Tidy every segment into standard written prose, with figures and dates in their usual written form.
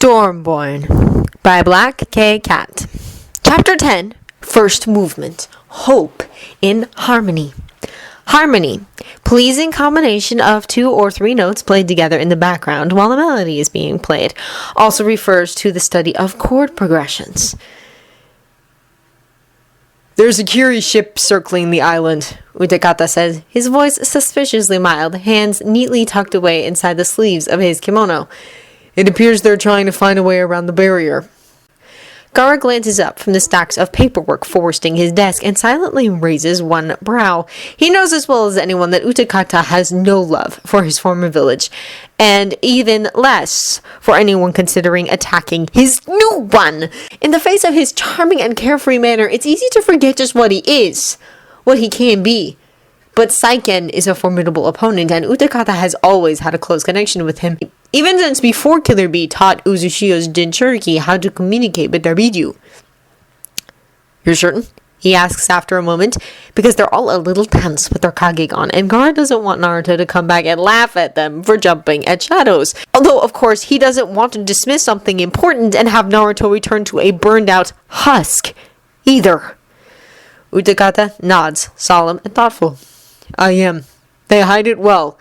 Stormborn by Black K. Cat. Chapter 10, First Movement. Hope in Harmony. Harmony. Pleasing combination of 2 or 3 notes played together in the background while the melody is being played. Also refers to the study of chord progressions. There's a curious ship circling the island, Utakata says, his voice suspiciously mild, hands neatly tucked away inside the sleeves of his kimono. It appears they're trying to find a way around the barrier. Gaara glances up from the stacks of paperwork foresting his desk and silently raises one brow. He knows as well as anyone that Utakata has no love for his former village, and even less for anyone considering attacking his new one. In the face of his charming and carefree manner, it's easy to forget just what he is, what he can be. But Saiken is a formidable opponent, and Utakata has always had a close connection with him, even since before Killer Bee taught Uzushio's Jinchuriki how to communicate with their Biju. You're certain? He asks after a moment, because they're all a little tense with their Kage on, and Gaara doesn't want Naruto to come back and laugh at them for jumping at shadows. Although, of course, he doesn't want to dismiss something important and have Naruto return to a burned-out husk, either. Utakata nods, solemn and thoughtful. I am. They hide it well.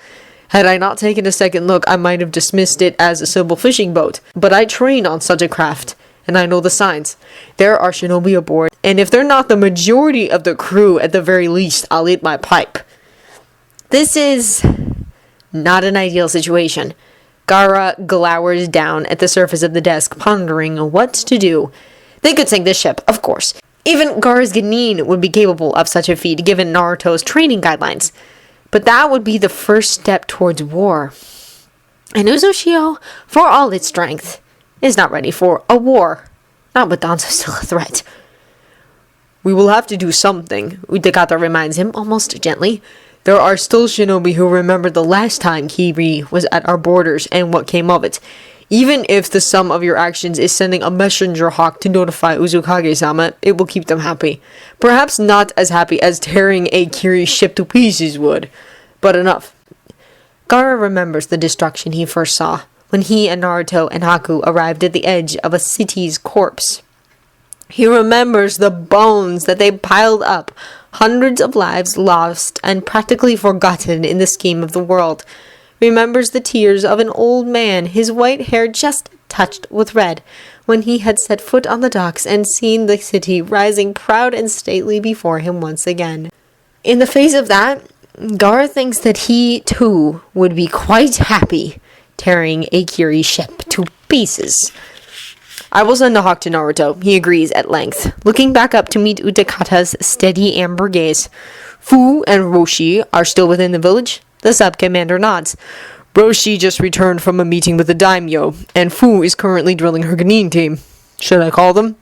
Had I not taken a second look, I might have dismissed it as a simple fishing boat. But I train on such a craft, and I know the signs. There are shinobi aboard, and if they're not the majority of the crew, at the very least, I'll eat my pipe. This is not an ideal situation. Gaara glowers down at the surface of the desk, pondering what to do. They could sink the ship, of course. Even Gaara's Genin would be capable of such a feat, given Naruto's training guidelines. But that would be the first step towards war. And Uzushio, for all its strength, is not ready for a war. Not with Danzo still a threat. We will have to do something, Utakata reminds him, almost gently. There are still shinobi who remember the last time Kiri was at our borders and what came of it. Even if the sum of your actions is sending a messenger hawk to notify Uzukage-sama, it will keep them happy. Perhaps not as happy as tearing a Kiri's ship to pieces would, but enough. Gaara remembers the destruction he first saw, when he and Naruto and Haku arrived at the edge of a city's corpse. He remembers the bones that they piled up, hundreds of lives lost and practically forgotten in the scheme of the world. Remembers the tears of an old man, his white hair just touched with red, when he had set foot on the docks and seen the city rising proud and stately before him once again. In the face of that, Gaara thinks that he, too, would be quite happy tearing a Kiri ship to pieces. I will send a hawk to Naruto, he agrees at length, looking back up to meet Utakata's steady amber gaze. Fu and Roshi are still within the village. The sub-commander nods. Roshi just returned from a meeting with the daimyo, and Fu is currently drilling her Genin team. Should I call them?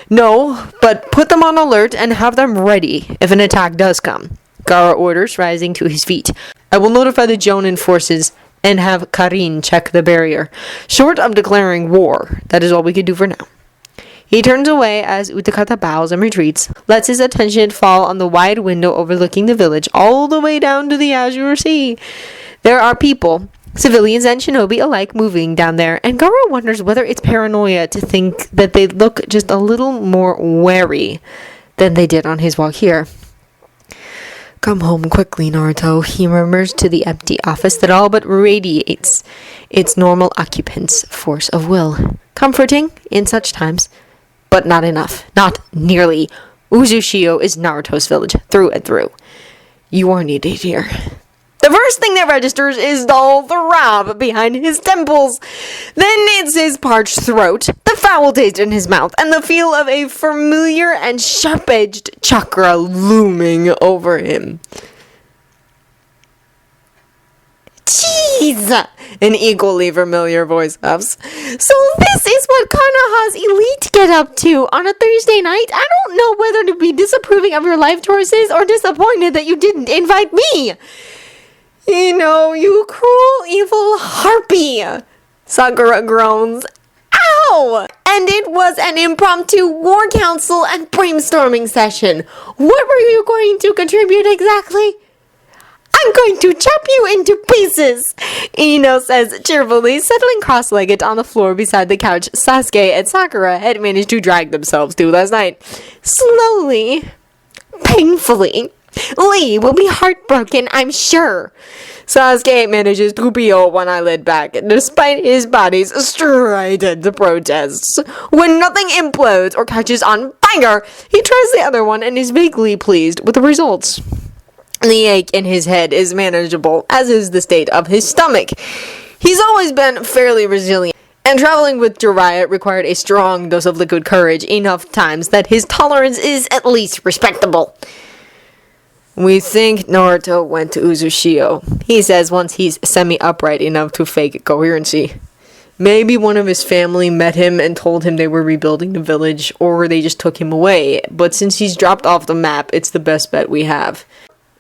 No, but put them on alert and have them ready if an attack does come. Gaara orders, rising to his feet. I will notify the Jonin forces and have Karin check the barrier. Short of declaring war, that is all we can do for now. He turns away as Utakata bows and retreats, lets his attention fall on the wide window overlooking the village all the way down to the Azure Sea. There are people, civilians and shinobi alike, moving down there, and Gaara wonders whether it's paranoia to think that they look just a little more wary than they did on his walk here. Come home quickly, Naruto, he murmurs to the empty office that all but radiates its normal occupant's force of will. Comforting in such times. But not enough. Not nearly. Uzushio is Naruto's village, through and through. You are needed here. The first thing that registers is the throb behind his temples. Then it's his parched throat, the foul taste in his mouth, and the feel of a familiar and sharp-edged chakra looming over him. Jeez! An equally familiar voice huffs. So this is what Konoha's elite get up to on a Thursday night? I don't know whether to be disapproving of your life choices or disappointed that you didn't invite me. You know, you cruel, evil harpy. Sakura groans. Ow! And it was an impromptu war council and brainstorming session. What were you going to contribute exactly? I'm going to chop you into pieces, Ino says cheerfully, settling cross-legged on the floor beside the couch Sasuke and Sakura had managed to drag themselves to last night. Slowly, painfully, Lee will be heartbroken, I'm sure. Sasuke manages to peel one eyelid back, despite his body's strident protests. When nothing implodes or catches on fire, he tries the other one and is vaguely pleased with the results. The ache in his head is manageable, as is the state of his stomach. He's always been fairly resilient, and traveling with Jiraiya required a strong dose of liquid courage enough times that his tolerance is at least respectable. We think Naruto went to Uzushio, he says once he's semi-upright enough to fake coherency. Maybe one of his family met him and told him they were rebuilding the village, or they just took him away, but since he's dropped off the map, it's the best bet we have.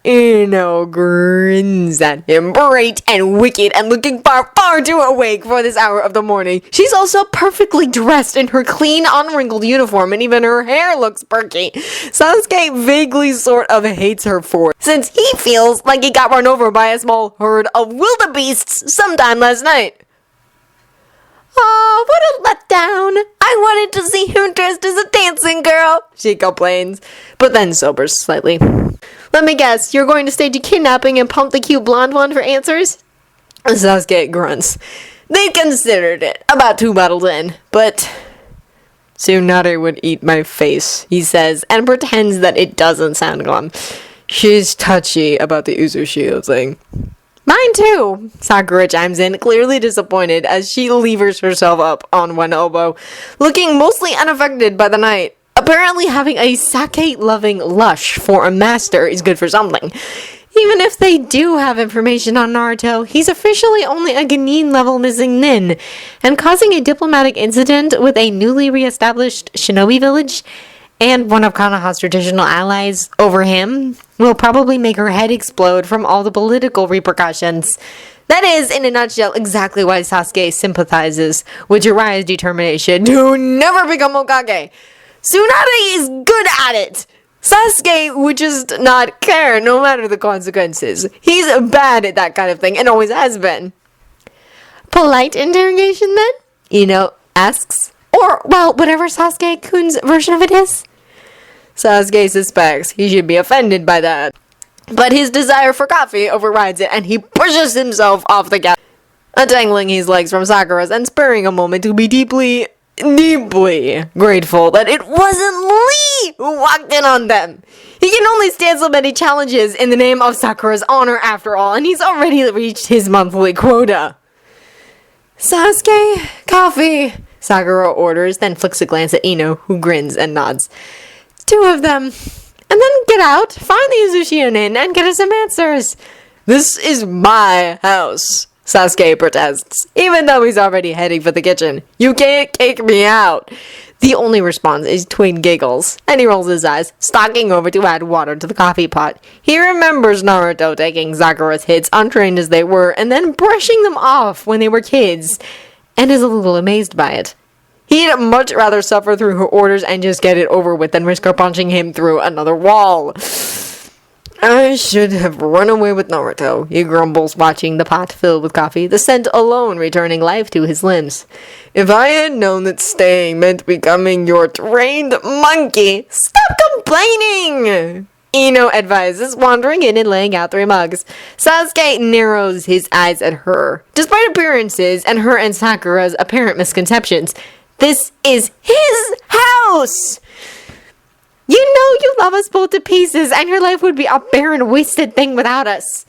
Ino grins at him, bright and wicked and looking far, far too awake for this hour of the morning. She's also perfectly dressed in her clean, unwrinkled uniform, and even her hair looks perky. Sasuke vaguely sort of hates her for it, since he feels like he got run over by a small herd of wildebeests sometime last night. Oh, what a letdown. I wanted to see him dressed as a dancing girl, she complains, but then sobers slightly. Let me guess, you're going to stage a kidnapping and pump the cute blonde one for answers? Sasuke grunts. They considered it, about 2 bottles in, but Tsunade would eat my face, he says, and pretends that it doesn't sound glum. She's touchy about the Uzushio thing. Mine too, Sakura chimes in, clearly disappointed as she levers herself up on one elbow, looking mostly unaffected by the night. Apparently having a sake-loving lush for a master is good for something. Even if they do have information on Naruto, he's officially only a Genin-level missing nin, and causing a diplomatic incident with a newly re-established shinobi village and one of Konoha's traditional allies over him will probably make her head explode from all the political repercussions. That is, in a nutshell, exactly why Sasuke sympathizes with Jiraiya's determination to never become Hokage. Tsunade is good at it. Sasuke would just not care no matter the consequences. He's bad at that kind of thing and always has been. Polite interrogation then? Ino asks. Or, well, whatever Sasuke-kun's version of it is. Sasuke suspects he should be offended by that. But his desire for coffee overrides it and he pushes himself off the couch, untangling his legs from Sakura's and sparing a moment to be deeply grateful that it wasn't Lee who walked in on them. He can only stand so many challenges in the name of Sakura's honor after all, and he's already reached his monthly quota. Sasuke, coffee, Sakura orders, then flicks a glance at Ino, who grins and nods. 2 of them. And then get out, find the Uzushio nin, and get us some answers. This is my house, Sasuke protests, even though he's already heading for the kitchen. You can't kick me out. The only response is twin giggles, and he rolls his eyes, stalking over to add water to the coffee pot. He remembers Naruto taking Sakura's hits, untrained as they were, and then brushing them off when they were kids, and is a little amazed by it. He'd much rather suffer through her orders and just get it over with than risk her punching him through another wall. I should have run away with Naruto, he grumbles, watching the pot fill with coffee, the scent alone returning life to his limbs. If I had known that staying meant becoming your trained monkey, stop complaining! Ino advises, wandering in and laying out 3 mugs. Sasuke narrows his eyes at her. Despite appearances and her and Sakura's apparent misconceptions, this is his house! You know you love us both to pieces, and your life would be a barren, wasted thing without us.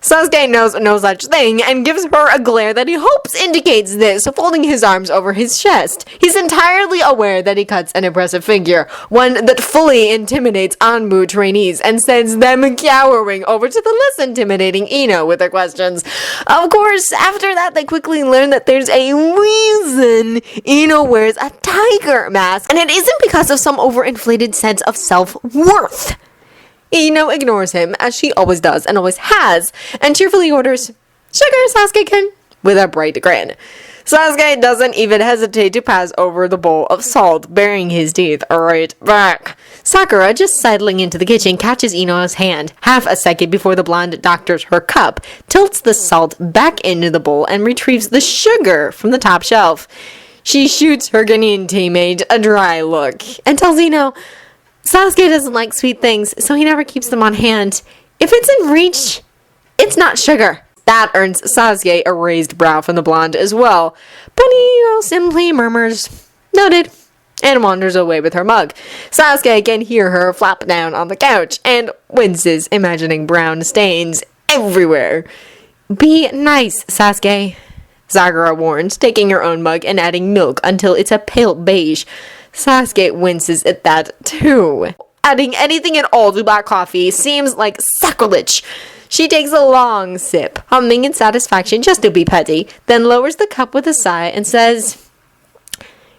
Sasuke knows no such thing, and gives her a glare that he hopes indicates this, folding his arms over his chest. He's entirely aware that he cuts an impressive figure, one that fully intimidates Anbu trainees, and sends them cowering over to the less intimidating Ino with their questions. Of course, after that, they quickly learn that there's a reason Ino wears a tiger mask, and it isn't because of some overinflated sense of self-worth. Ino ignores him, as she always does and always has, and cheerfully orders, "Sugar, Sasuke-kun," with a bright grin. Sasuke doesn't even hesitate to pass over the bowl of salt, baring his teeth right back. Sakura, just sidling into the kitchen, catches Ino's hand. Half a second before the blonde doctors her cup, tilts the salt back into the bowl, and retrieves the sugar from the top shelf. She shoots her Guinean teammate a dry look and tells Ino Sasuke doesn't like sweet things, so he never keeps them on hand. If it's in reach, it's not sugar. That earns Sasuke a raised brow from the blonde as well, but Ino simply murmurs, noted, and wanders away with her mug. Sasuke can hear her flop down on the couch and winces, imagining brown stains everywhere. Be nice, Sasuke, Sakura warns, taking her own mug and adding milk until it's a pale beige. Sasuke winces at that too. Adding anything at all to black coffee seems like sacrilege. She takes a long sip, humming in satisfaction just to be petty, then lowers the cup with a sigh and says,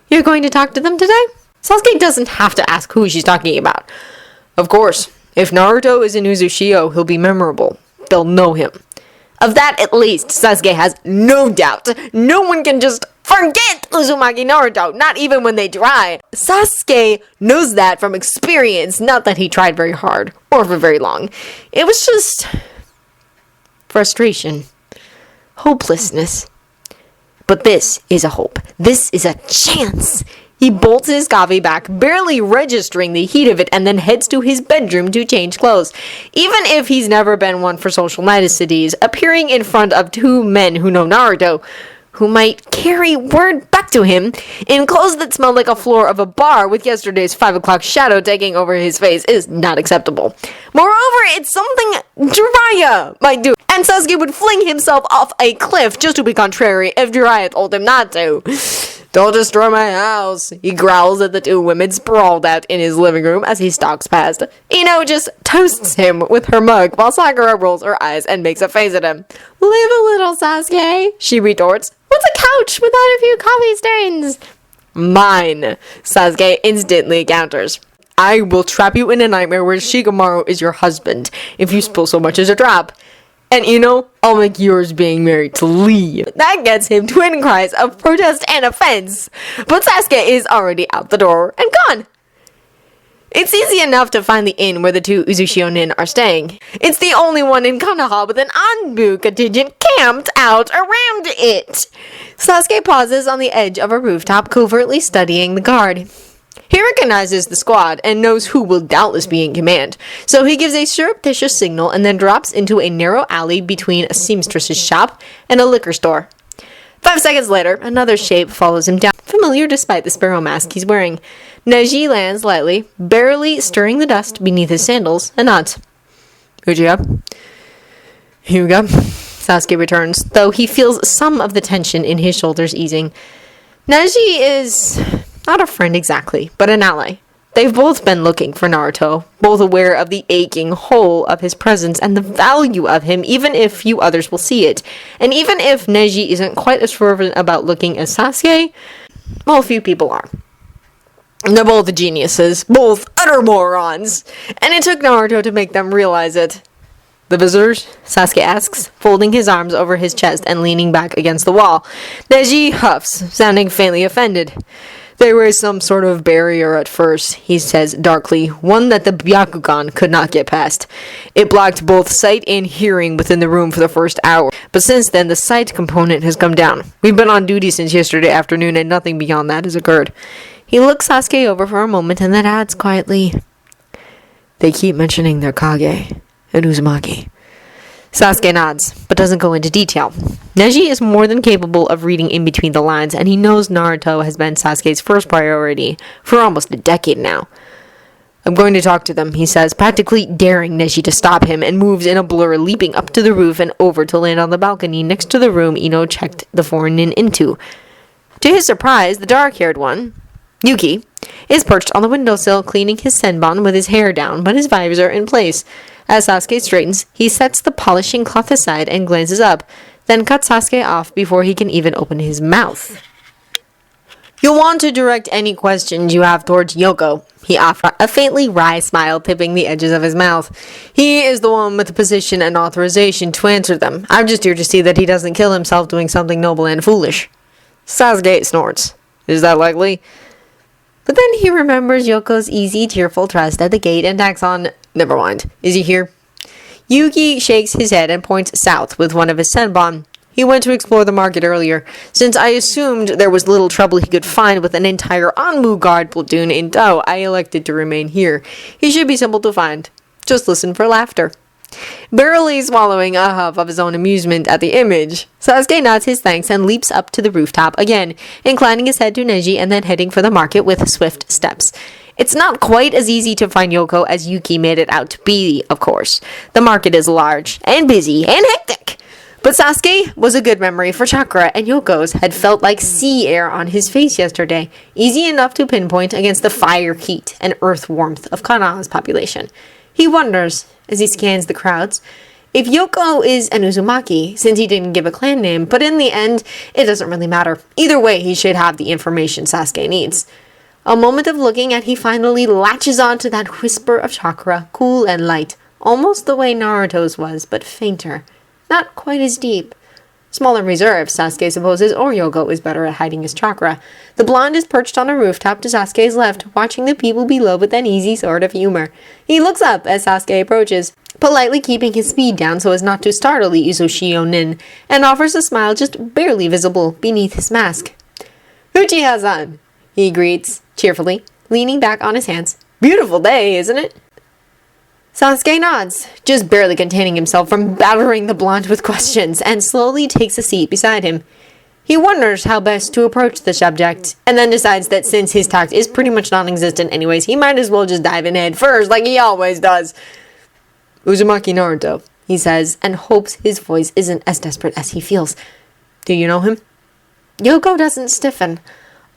"You're going to talk to them today?" Sasuke doesn't have to ask who she's talking about. Of course, if Naruto is in Uzushio, he'll be memorable. They'll know him. Of that, at least, Sasuke has no doubt. No one can just forget Uzumaki Naruto, not even when they try. Sasuke knows that from experience, not that he tried very hard, or for very long. It was just frustration. Hopelessness. But this is a hope. This is a chance. He bolts his coffee back, barely registering the heat of it, and then heads to his bedroom to change clothes. Even if he's never been one for social niceties, appearing in front of two men who know Naruto, who might carry word back to him, in clothes that smell like a floor of a bar with yesterday's 5 o'clock shadow taking over his face is not acceptable. Moreover, it's something Jiraiya might do, and Sasuke would fling himself off a cliff just to be contrary if Jiraiya told him not to. "Don't destroy my house," he growls at the two women sprawled out in his living room as he stalks past. Ino just toasts him with her mug while Sakura rolls her eyes and makes a face at him. "Live a little, Sasuke," she retorts. "What's a couch without a few coffee stains?" "Mine," Sasuke instantly counters. "I will trap you in a nightmare where Shikamaru is your husband if you spill so much as a drop. And I'll make yours being married to Lee." That gets him twin cries of protest and offense. But Sasuke is already out the door and gone. It's easy enough to find the inn where the two Uzushio nin are staying. It's the only one in Konoha with an Anbu contingent camped out around it. Sasuke pauses on the edge of a rooftop, covertly studying the guard. He recognizes the squad and knows who will doubtless be in command, so he gives a surreptitious signal and then drops into a narrow alley between a seamstress's shop and a liquor store. 5 seconds later, another shape follows him down, familiar despite the sparrow mask he's wearing. Neji lands lightly, barely stirring the dust beneath his sandals, and nods. "Uchiha?" "Hyuga?" Sasuke returns, though he feels some of the tension in his shoulders easing. Neji is not a friend exactly, but an ally. They've both been looking for Naruto, both aware of the aching hole of his presence and the value of him, even if few others will see it. And even if Neji isn't quite as fervent about looking as Sasuke, well, few people are. They're both geniuses, both utter morons, and it took Naruto to make them realize it. "The visitors?" Sasuke asks, folding his arms over his chest and leaning back against the wall. Neji huffs, sounding faintly offended. "They raised some sort of barrier at first," he says darkly, one that the Byakugan could not get past. "It blocked both sight and hearing within the room for the first hour, but since then the sight component has come down. We've been on duty since yesterday afternoon and nothing beyond that has occurred." He looks Sasuke over for a moment and then adds quietly, "They keep mentioning their Kage and Uzumaki." Sasuke nods, but doesn't go into detail. Neji is more than capable of reading in between the lines, and he knows Naruto has been Sasuke's first priority for almost a decade now. "I'm going to talk to them," he says, practically daring Neji to stop him, and moves in a blur, leaping up to the roof and over to land on the balcony next to the room Ino checked the foreign nin into. To his surprise, the dark-haired one, Yuki, is perched on the windowsill cleaning his senbon with his hair down, but his visor in place. As Sasuke straightens, he sets the polishing cloth aside and glances up, then cuts Sasuke off before he can even open his mouth. "You'll want to direct any questions you have towards Yoko," he offers, a faintly wry smile tipping the edges of his mouth. "He is the one with the position and authorization to answer them. I'm just here to see that he doesn't kill himself doing something noble and foolish." Sasuke snorts. Is that likely? But then he remembers Yoko's easy, tearful trust at the gate and tacks on, never mind. Is he here? Yuki shakes his head and points south with one of his senbon. He went to explore the market earlier. Since I assumed there was little trouble he could find with an entire Anmu guard platoon in tow, I elected to remain here. He should be simple to find. Just listen for laughter. Barely swallowing a huff of his own amusement at the image, Sasuke nods his thanks and leaps up to the rooftop again, inclining his head to Neji and then heading for the market with swift steps. It's not quite as easy to find Yoko as Yuki made it out to be, of course. The market is large and busy and hectic. But Sasuke was a good memory for Chakra, and Yoko's had felt like sea air on his face yesterday, easy enough to pinpoint against the fire heat and earth warmth of Konoha's population. He wonders, as he scans the crowds, if Yoko is an Uzumaki, since he didn't give a clan name, but in the end, it doesn't really matter. Either way, he should have the information Sasuke needs. A moment of looking and he finally latches onto that whisper of chakra, cool and light, almost the way Naruto's was, but fainter. Not quite as deep. Smaller reserve, Sasuke supposes, or Yoko is better at hiding his chakra. The blonde is perched on a rooftop to Sasuke's left, watching the people below with an easy sort of humor. He looks up as Sasuke approaches, politely keeping his speed down so as not to startle the Uzushio nin, and offers a smile just barely visible beneath his mask. Uchiha-san, he greets, cheerfully, leaning back on his hands. Beautiful day, isn't it? Sasuke nods, just barely containing himself from battering the blonde with questions, and slowly takes a seat beside him. He wonders how best to approach the subject, and then decides that since his tact is pretty much non-existent anyways, he might as well just dive in head first like he always does. Uzumaki Naruto, he says, and hopes his voice isn't as desperate as he feels. Do you know him? Yoko doesn't stiffen.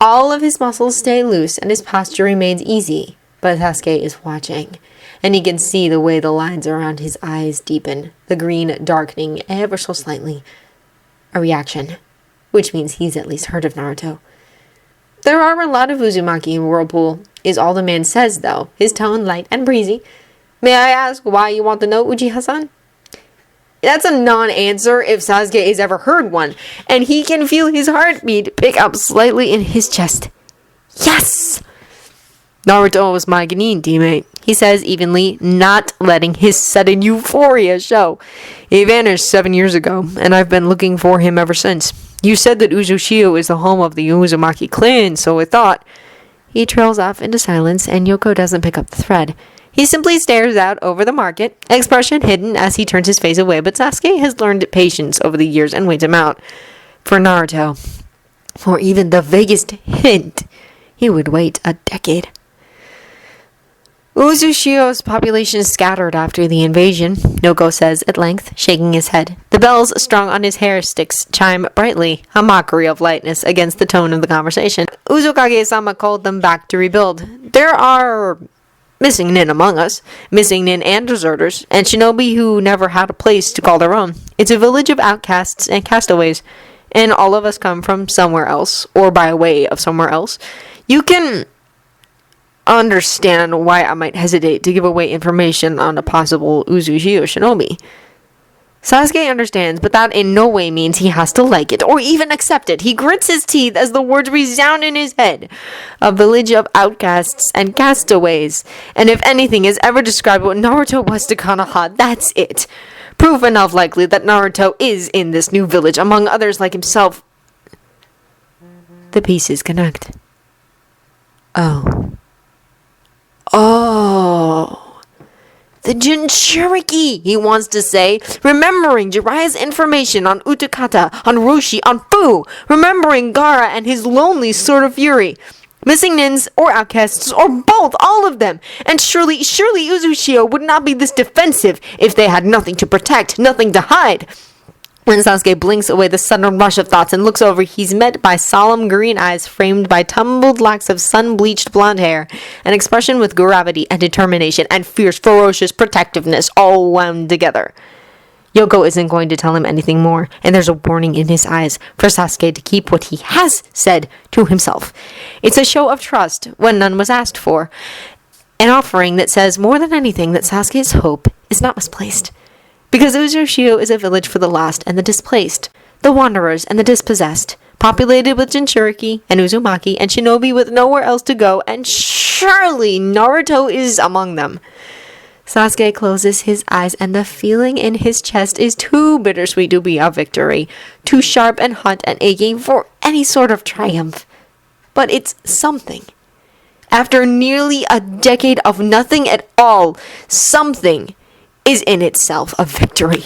All of his muscles stay loose and his posture remains easy, but Sasuke is watching, and he can see the way the lines around his eyes deepen, the green darkening ever so slightly. A reaction, which means he's at least heard of Naruto. There are a lot of Uzumaki in Whirlpool, is all the man says though, his tone light and breezy. May I ask why you want to know Uchiha-san? That's a non-answer if Sasuke has ever heard one, and he can feel his heartbeat pick up slightly in his chest. Yes! Naruto was my Genin teammate, he says evenly, not letting his sudden euphoria show. He vanished 7 years ago, and I've been looking for him ever since. You said that Uzushio is the home of the Uzumaki clan, so I thought... He trails off into silence, and Yoko doesn't pick up the thread. He simply stares out over the market, expression hidden as he turns his face away, but Sasuke has learned patience over the years and waits him out. For Naruto, for even the vaguest hint, he would wait a decade. Uzushio's population scattered after the invasion, Yoko says at length, shaking his head. The bells strung on his hair sticks chime brightly, a mockery of lightness against the tone of the conversation. Uzukage-sama called them back to rebuild. There are... missing nin among us, missing nin and deserters, and shinobi who never had a place to call their own. It's a village of outcasts and castaways, and all of us come from somewhere else, or by way of somewhere else. You can understand why I might hesitate to give away information on a possible Uzushio shinobi. Sasuke understands, but that in no way means he has to like it, or even accept it. He grits his teeth as the words resound in his head. A village of outcasts and castaways. And if anything is ever described what Naruto was to Konoha, that's it. Proof enough likely that Naruto is in this new village, among others like himself. The pieces connect. Oh. The Jinchuriki, he wants to say, remembering Jiraiya's information on Utakata, on Roshi, on Fu, remembering Gaara and his lonely sword of fury. Missing nins, or outcasts, or both, all of them. And surely Uzushio would not be this defensive if they had nothing to protect, nothing to hide. When Sasuke blinks away the sudden rush of thoughts and looks over, he's met by solemn green eyes framed by tumbled locks of sun-bleached blonde hair, an expression with gravity and determination and fierce, ferocious protectiveness all wound together. Yoko isn't going to tell him anything more, and there's a warning in his eyes for Sasuke to keep what he has said to himself. It's a show of trust when none was asked for, an offering that says more than anything that Sasuke's hope is not misplaced. Because Uzushio is a village for the lost and the displaced, the wanderers and the dispossessed, populated with Jinchuriki and Uzumaki and shinobi with nowhere else to go, and surely Naruto is among them. Sasuke closes his eyes, and the feeling in his chest is too bittersweet to be a victory, too sharp and hot and aching for any sort of triumph. But it's something. After nearly a decade of nothing at all, something is in itself a victory.